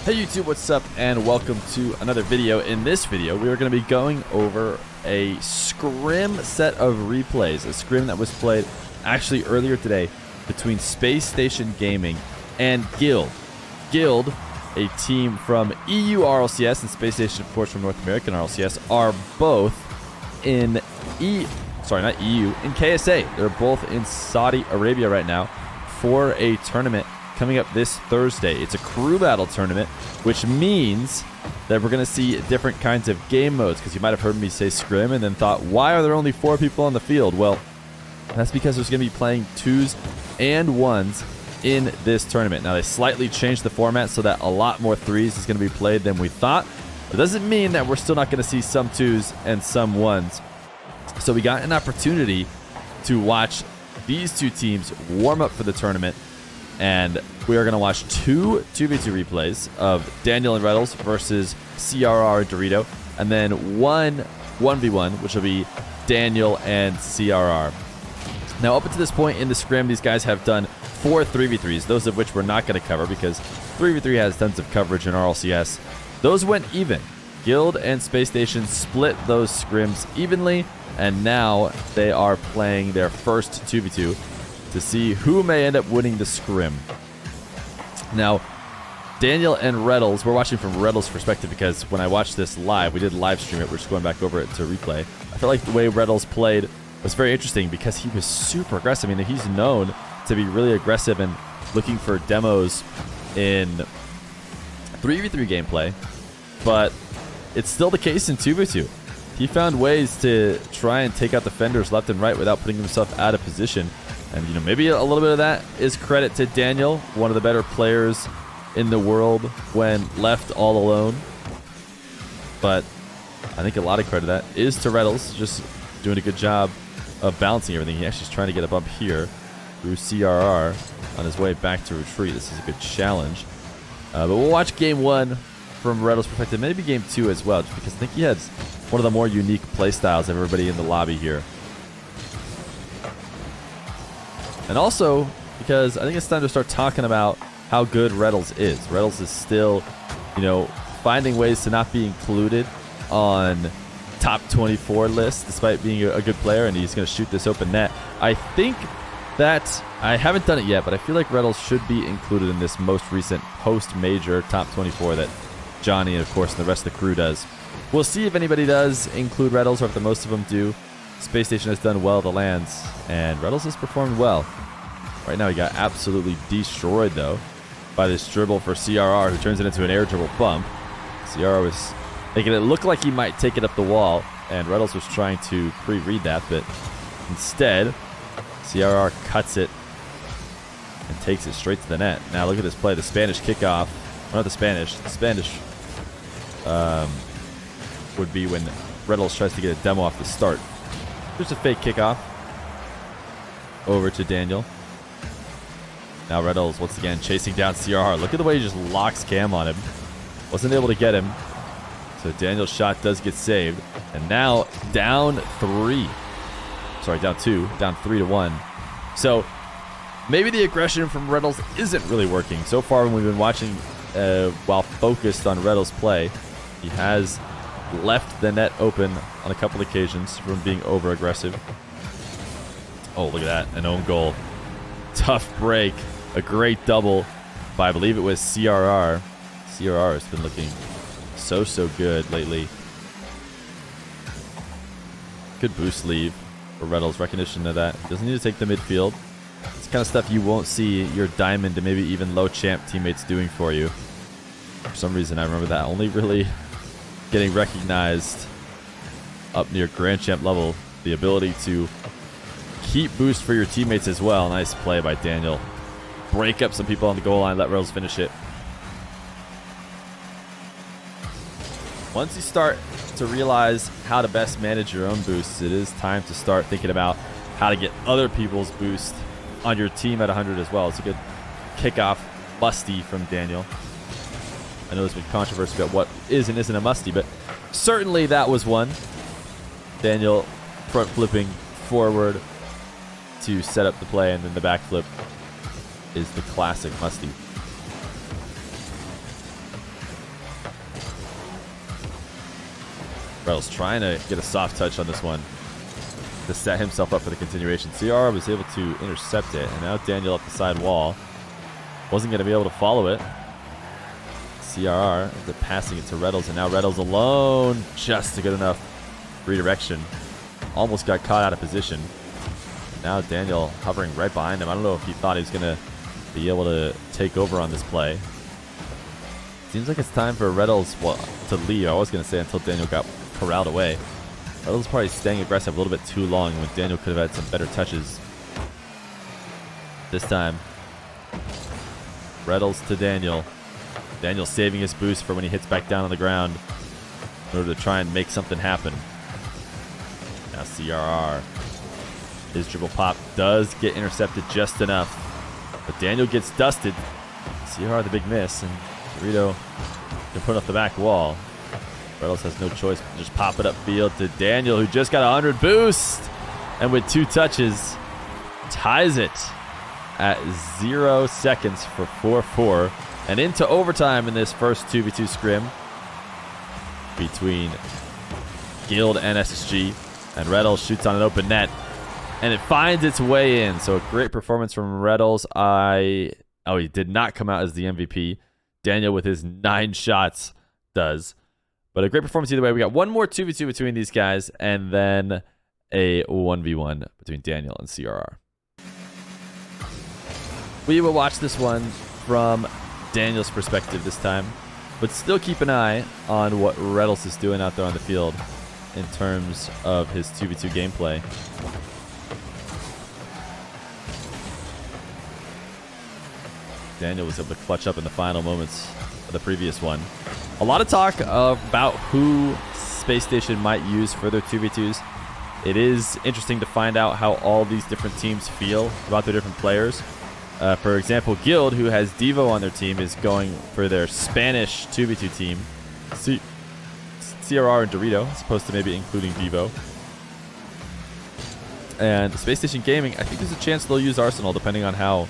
Hey YouTube, what's up, and welcome to another video. In this video, we are going to be going over a Scrim set of replays, a Scrim that was played actually earlier today between Space Station Gaming and Guild. Guild, a team from EU RLCS and Space Station, of course, from North American RLCS, are both in in KSA. They're both in Saudi Arabia right now for a tournament coming up this Thursday. It's a crew battle tournament, which means that we're going to see different kinds of game modes, because you might have heard me say Scrim and then thought, why are there only 4 people on the field? Well, that's because there's going to be playing 2s and 1s in this tournament. Now, they slightly changed the format so that a lot more 3s is going to be played than we thought. It doesn't mean that we're still not going to see some 2s and some 1s. So we got an opportunity to watch these two teams warm up for the tournament. And we are going to watch 2 2v2 replays of Daniel and Reddles versus CRR and Dorito. And then 1 1v1, which will be Daniel and CRR. Now, up until this point in the Scrim, these guys have done 4 3v3s, those of which we're not going to cover because 3v3 has tons of coverage in RLCS. Those went even. Guild and Space Station split those Scrims evenly, and now they are playing their first 2v2 to see who may end up winning the Scrim. Now, Daniel and Reddles, we're watching from Reddles' perspective because when I watched this live, we did live stream it, we're just going back over it to replay. I felt like the way Reddles played was very interesting because he was super aggressive. I mean, he's known to be really aggressive and looking for demos in 3v3 gameplay, but it's still the case in 2v2. He found ways to try and take out defenders left and right without putting himself out of position. And, you know, maybe a little bit of that is credit to Daniel, one of the better players in the world when left all alone. But I think a lot of credit to that is to Reddles, just doing a good job of balancing everything. He actually is trying to get a bump here through CRR on his way back to retreat. This is a good challenge. But we'll watch game 1 from Reddles' perspective, maybe game 2 as well, just because I think he has one of the more unique playstyles of everybody in the lobby here. And also, because I think it's time to start talking about how good Reddles is. Reddles is still, you know, finding ways to not be included on top 24 lists despite being a good player, and he's going to shoot this open net. I think that, I haven't done it yet, but I feel like Reddles should be included in this most recent post-major top 24 that Johnny and, of course, the rest of the crew does. We'll see if anybody does include Reddles or if the most of them do. Space Station has done well at the lands, and Reddles has performed well. Right now, he got absolutely destroyed, though, by this dribble for CRR, who turns it into an air dribble bump. CRR was making it look like he might take it up the wall, and Reddles was trying to pre-read that, but instead, CRR cuts it and takes it straight to the net. Now, look at this play. The Spanish kickoff. Or not the Spanish. The Spanish would be when Reddles tries to get a demo off the start. Just a fake kickoff over to Daniel. Now Reddles once again chasing down CRR. Look at the way he just locks cam on him. Wasn't able to get him. So Daniel's shot does get saved. And now down 3. Sorry, down 2. Down 3-1. So maybe the aggression from Reddles isn't really working. So far when we've been watching while focused on Reddles' play, he has left the net open on a couple occasions from being over-aggressive. Oh, look at that. An own goal. Tough break. A great double by, I believe it was CRR. CRR has been looking so good lately. Good boost leave for Reddles. Recognition of that. Doesn't need to take the midfield. It's kind of stuff you won't see your diamond and maybe even low champ teammates doing for you. For some reason, I remember that only really getting recognized up near Grand Champ level. The ability to keep boost for your teammates as well. Nice play by Daniel. Break up some people on the goal line. Let Reddles finish it. Once you start to realize how to best manage your own boosts, it is time to start thinking about how to get other people's boost on your team at 100 as well. It's a good kickoff musty from Daniel. I know there's been controversy about what is and isn't a musty, but certainly that was one. Daniel front flipping forward to set up the play, and then the back flip is the classic musty. Reynolds trying to get a soft touch on this one to set himself up for the continuation. CR was able to intercept it, and now Daniel up the side wall. Wasn't going to be able to follow it. CRR ends up passing it to Reynolds, and now Reynolds alone. Just a good enough redirection. Almost got caught out of position. Now Daniel hovering right behind him. I don't know if he thought he was going to be able to take over on this play. Seems like it's time for Reynolds to leave. I was going to say until Daniel got corralled away. Reynolds probably staying aggressive a little bit too long when Daniel could have had some better touches. This time, Reynolds to Daniel. Daniel saving his boost for when he hits back down on the ground in order to try and make something happen. Now CRR. His dribble pop does get intercepted just enough. But Daniel gets dusted. CRR the big miss, and Dorito can put off the back wall. Reynolds has no choice but to just pop it upfield to Daniel, who just got 100 boost. And with 2 touches, ties it at 0 seconds for 4-4. And into overtime in this first 2v2 scrim between Guild and SSG. And Reynolds shoots on an open net, and it finds its way in. So a great performance from Reynolds. He did not come out as the MVP. Daniel with his 9 shots does. But a great performance either way. We got one more 2v2 between these guys, and then a 1v1 between Daniel and CRR. We will watch this one from Daniel's perspective this time, but still keep an eye on what Reynolds is doing out there on the field in terms of his 2v2 gameplay. Daniel was able to clutch up in the final moments of the previous one. A lot of talk about who Space Station might use for their 2v2s. It is interesting to find out how all these different teams feel about their different players. For example, Guild, who has Devo on their team, is going for their Spanish 2v2 team. CRR and Dorito, as opposed to maybe including Devo. And Space Station Gaming, I think there's a chance they'll use Arsenal depending on how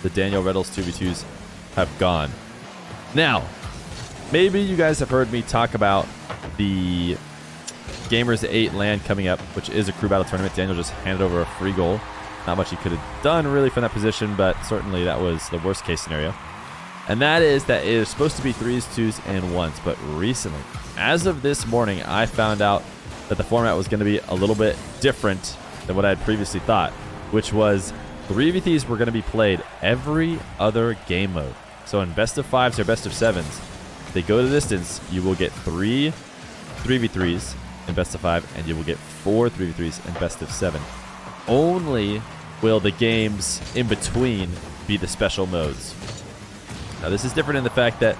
the Daniel Reynolds 2v2s have gone. Now, maybe you guys have heard me talk about the Gamers 8 LAN coming up, which is a crew battle tournament. Daniel just handed over a free goal. Not much he could have done really from that position, but certainly that was the worst case scenario. And that is that it is supposed to be 3s, 2s, and 1s. But recently, as of this morning, I found out that the format was going to be a little bit different than what I had previously thought, which was 3v3s were going to be played every other game mode. So in best of 5s or best of 7s, if they go to distance, you will get 3 3v3s in best of 5, and you will get 4 3v3s in best of 7. Only will the games in between be the special modes. Now this is different in the fact that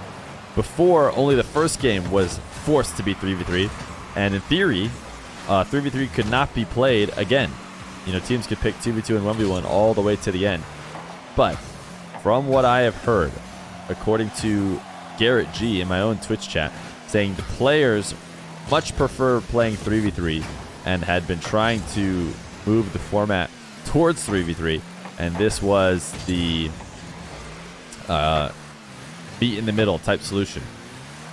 before, only the first game was forced to be 3v3, and in theory 3v3 could not be played again. You know, teams could pick 2v2 and 1v1 all the way to the end. But from what I have heard, according to Garrett G in my own Twitch chat, saying the players much prefer playing 3v3 and had been trying to move the format towards 3v3, and this was the beat in the middle type solution.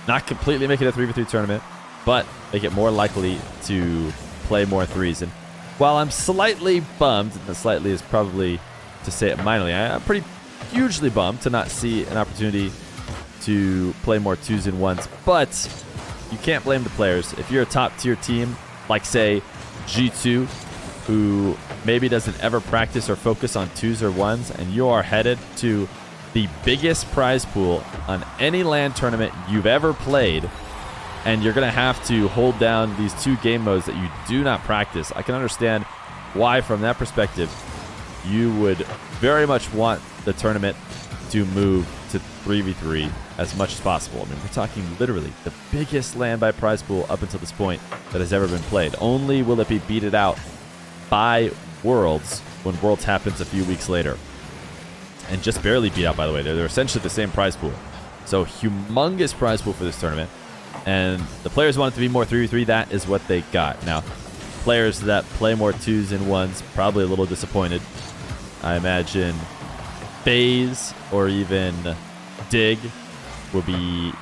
Not completely make it a 3v3 tournament, but make it more likely to play more 3s. And while I'm slightly bummed, and slightly is probably to say it minorly, I'm pretty hugely bummed to not see an opportunity to play more 2s and 1s, but you can't blame the players. If you're a top tier team, like say G2, who maybe doesn't ever practice or focus on 2s or 1s, and you are headed to the biggest prize pool on any LAN tournament you've ever played, and you're going to have to hold down these 2 game modes that you do not practice, I can understand why, from that perspective, you would very much want the tournament to move to 3v3 as much as possible. I mean, we're talking literally the biggest LAN by prize pool up until this point that has ever been played. Only will it be beaten out by Worlds when Worlds happens a few weeks later. And just barely beat out, by the way. They're essentially the same prize pool. So humongous prize pool for this tournament. And the players want it to be more 3v3. That is what they got. Now, players that play more 2s and 1s, probably a little disappointed. I imagine FaZe or even Dig will be,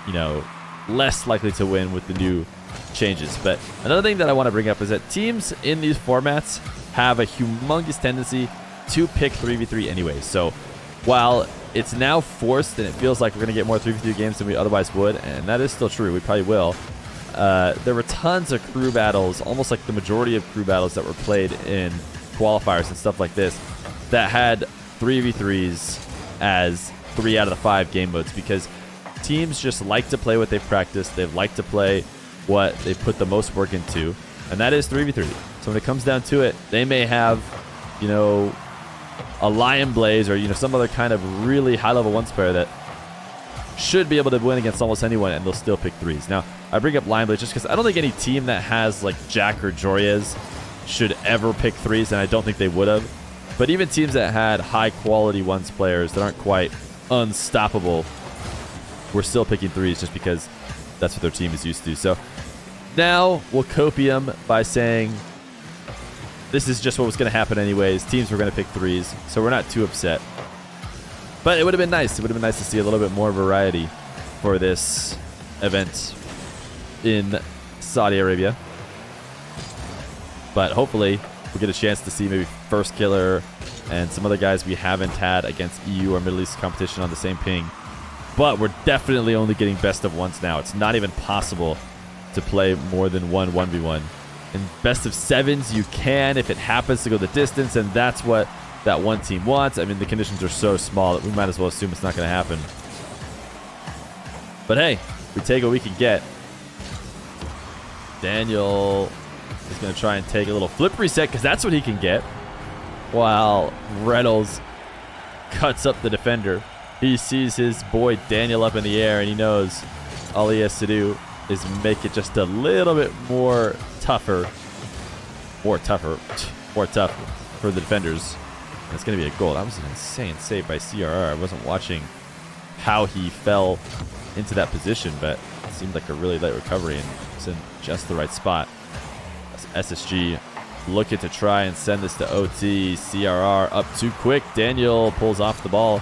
less likely to win with the new changes. But another thing that I want to bring up is that teams in these formats have a humongous tendency to pick 3v3 anyway. So while it's now forced and it feels like we're going to get more 3v3 games than we otherwise would, and that is still true, we probably will, there were tons of crew battles, almost like the majority of crew battles that were played in qualifiers and stuff like this, that had 3v3s as 3 out of the 5 game modes, because teams just like to play what they've practiced. They like to play what they put the most work into, and that is 3v3. So when it comes down to it, they may have, you know, a Lion Blaze or, you know, some other kind of really high-level ones player that should be able to win against almost anyone, and they'll still pick 3s. Now, I bring up Lion Blaze just because I don't think any team that has, like, Jack or Joriez should ever pick 3s, and I don't think they would have. But even teams that had high-quality ones players that aren't quite unstoppable were still picking 3s just because that's what their team is used to. So now we'll copium by saying this is just what was going to happen anyways. Teams were going to pick 3s, so we're not too upset. But it would have been nice. It would have been nice to see a little bit more variety for this event in Saudi Arabia. But hopefully we'll get a chance to see maybe First Killer and some other guys we haven't had against EU or Middle East competition on the same ping. But we're definitely only getting best of ones now. It's not even possible to play more than one 1v1. In best of 7s, you can if it happens to go the distance, and that's what that one team wants. I mean, the conditions are so small that we might as well assume it's not going to happen. But hey, we take what we can get. Daniel is going to try and take a little flip reset because that's what he can get. While Reynolds cuts up the defender. He sees his boy Daniel up in the air, and he knows all he has to do is make it just a little bit more tough for the defenders. And it's going to be a goal. That was an insane save by CRR. I wasn't watching how he fell into that position, but it seemed like a really light recovery, and it's in just the right spot. SSG looking to try and send this to OT. CRR up too quick. Daniel pulls off the ball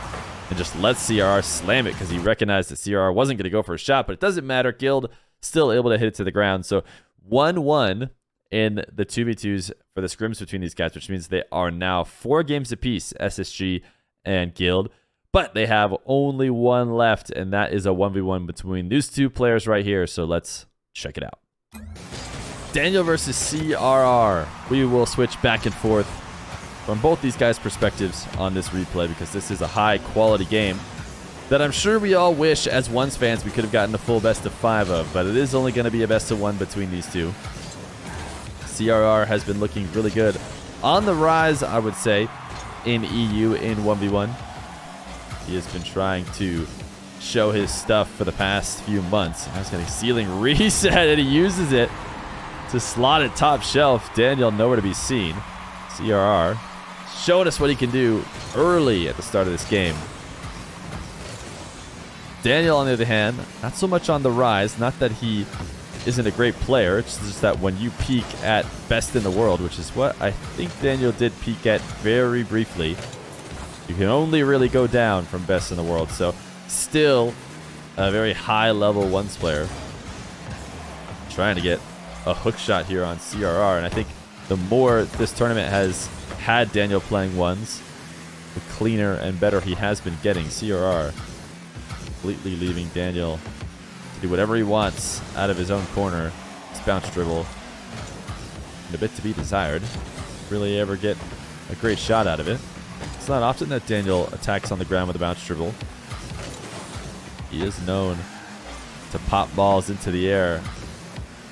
and just lets CRR slam it because he recognized that CRR wasn't going to go for a shot, but it doesn't matter. Guild still able to hit it to the ground. So 1-1 in the 2v2s for the scrims between these guys, which means they are now 4 games apiece, SSG and Guild. But they have only one left, and that is a 1v1 between these two players right here. So let's check it out. Daniel versus CRR. We will switch back and forth from both these guys' perspectives on this replay because this is a high-quality game that I'm sure we all wish, as Ones fans, we could have gotten a full best of 5 of, but it is only going to be a best of 1 between these two. CRR has been looking really good. On the rise, I would say, in EU in 1v1. He has been trying to show his stuff for the past few months. Now he's getting ceiling reset, and he uses it to slot it top shelf. Daniel nowhere to be seen. CRR showing us what he can do early at the start of this game. Daniel, on the other hand, not so much on the rise. Not that he isn't a great player. It's just that when you peak at best in the world, which is what I think Daniel did peak at very briefly, you can only really go down from best in the world. So still a very high level ones player. Trying to get a hook shot here on CRR. And I think the more this tournament has had Daniel playing ones, the cleaner and better he has been getting. CRR completely leaving Daniel to do whatever he wants out of his own corner. This bounce dribble, and a bit to be desired. Really ever get a great shot out of it. It's not often that Daniel attacks on the ground with a bounce dribble. He is known to pop balls into the air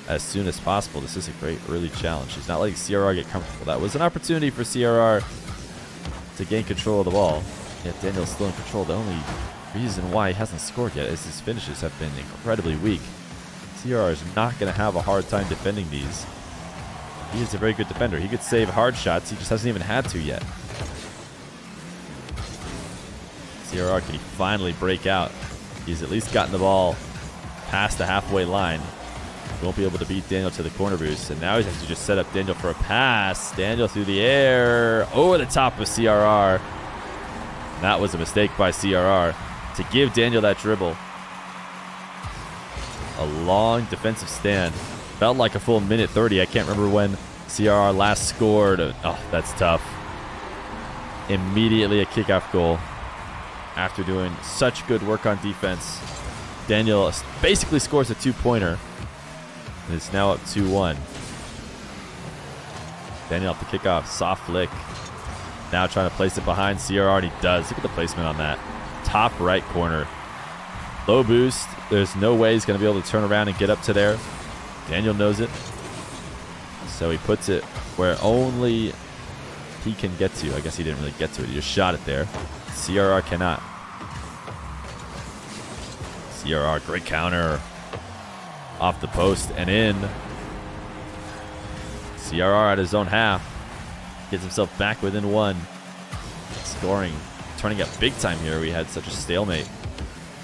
as soon as possible. This is a great early challenge. He's not letting CRR get comfortable. That was an opportunity for CRR to gain control of the ball. Yet Daniel's still in control. The only reason why he hasn't scored yet is his finishes have been incredibly weak. CRR is not going to have a hard time defending these. He is a very good defender. He could save hard shots. He just hasn't even had to yet. CRR, can he finally break out? He's at least gotten the ball past the halfway line. He won't be able to beat Daniel to the corner boost. And now he has to just set up Daniel for a pass. Daniel through the air. Over the top of CRR. That was a mistake by CRR to give Daniel that dribble. A long defensive stand Felt like a full minute 30. I can't remember when CRR last scored. Oh, that's tough. Immediately a kickoff goal after doing such good work on defense. Daniel basically scores a 2-pointer. And it's now up 2-1. Daniel off the kickoff. Soft flick. Now trying to place it behind CRR, and he does. Look at the placement on that. Top right corner. Low boost. There's no way he's going to be able to turn around and get up to there. Daniel knows it. So he puts it where only he can get to. I guess he didn't really get to it. He just shot it there. CRR cannot. CRR, great counter. Off the post and in. CRR at his own half. Gets himself back within 1. Scoring. Turning up big time here. We had such a stalemate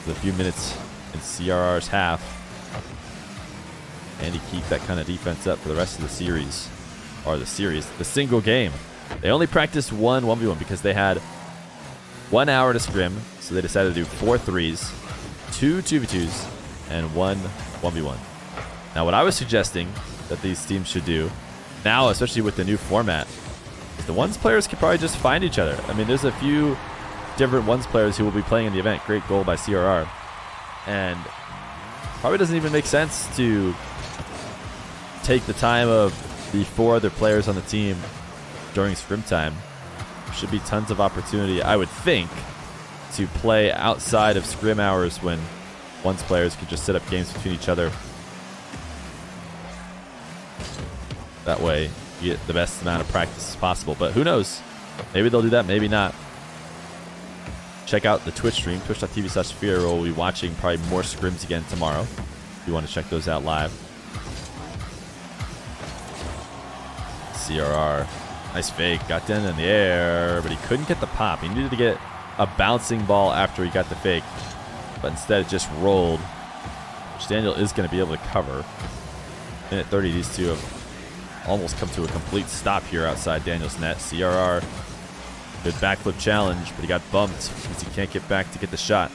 with a few minutes in CRR's half. And he keep that kind of defense up for the rest of the series. Or the single game. They only practiced one 1v1 because they had 1 hour to scrim. So they decided to do 4 threes, 2 2v2s, and 1 1v1. Now what I was suggesting that these teams should do, now especially with the new format, is the ones players could probably just find each other. I mean, there's a few different ones players who will be playing in the event. Great goal by CRR. And probably doesn't even make sense to take the time of the 4 other players on the team during scrim time. There should be tons of opportunity, I would think, to play outside of scrim hours when one's players could just set up games between each other. That way you get the best amount of practice as possible. But who knows? Maybe they'll do that, maybe not. Check out the Twitch stream, twitch.tv/FeerRL. We'll be watching probably more scrims again tomorrow if you want to check those out live. CRR, nice fake, got down in the air, but he couldn't get the pop. He needed to get a bouncing ball after he got the fake, but instead it just rolled, which Daniel is going to be able to cover. Minute 30, these two have almost come to a complete stop here outside Daniel's net. CRR, good backflip challenge, but he got bumped because he can't get back to get the shot.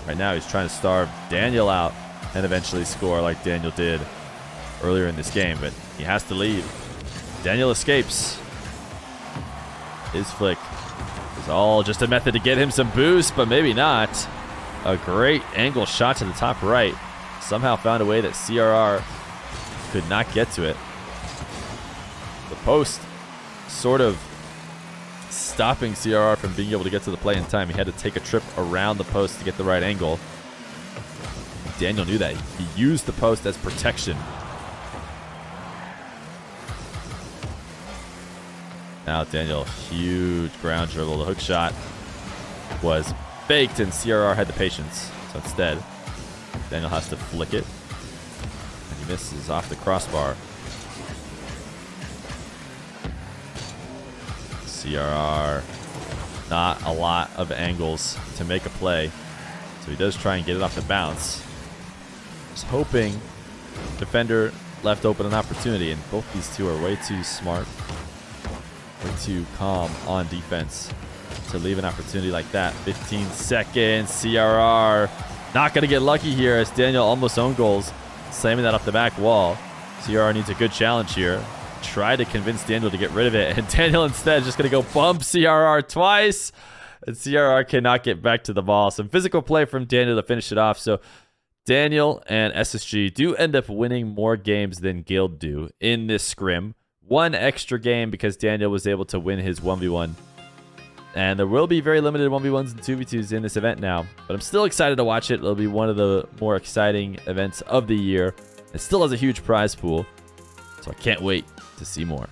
Right now he's trying to starve Daniel out and eventually score like Daniel did earlier in this game, but he has to leave. Daniel escapes. His flick is all just a method to get him some boost, but maybe not. A great angle shot to the top right. Somehow found a way that CRR could not get to it. The post sort of stopping CRR from being able to get to the play in time. He had to take a trip around the post to get the right angle. Daniel knew that. He used the post as protection. Now Daniel, huge ground dribble. The hook shot was faked and CRR had the patience. So instead, Daniel has to flick it. And he misses off the crossbar. CRR, not a lot of angles to make a play. So he does try and get it off the bounce. Just hoping defender left open an opportunity, and both these two are way too smart, way too calm on defense to leave an opportunity like that. 15 seconds. CRR not going to get lucky here as Daniel almost own goals, slamming that off the back wall. CRR needs a good challenge here. Try to convince Daniel to get rid of it, and Daniel instead is just going to go bump CRR twice, and CRR cannot get back to the ball. Some physical play from Daniel to finish it off. So Daniel and SSG do end up winning more games than Guild do in this scrim. One extra game because Daniel was able to win his 1v1. And there will be very limited 1v1s and 2v2s in this event now. But I'm still excited to watch it. It'll be one of the more exciting events of the year. It still has a huge prize pool, so I can't wait to see more.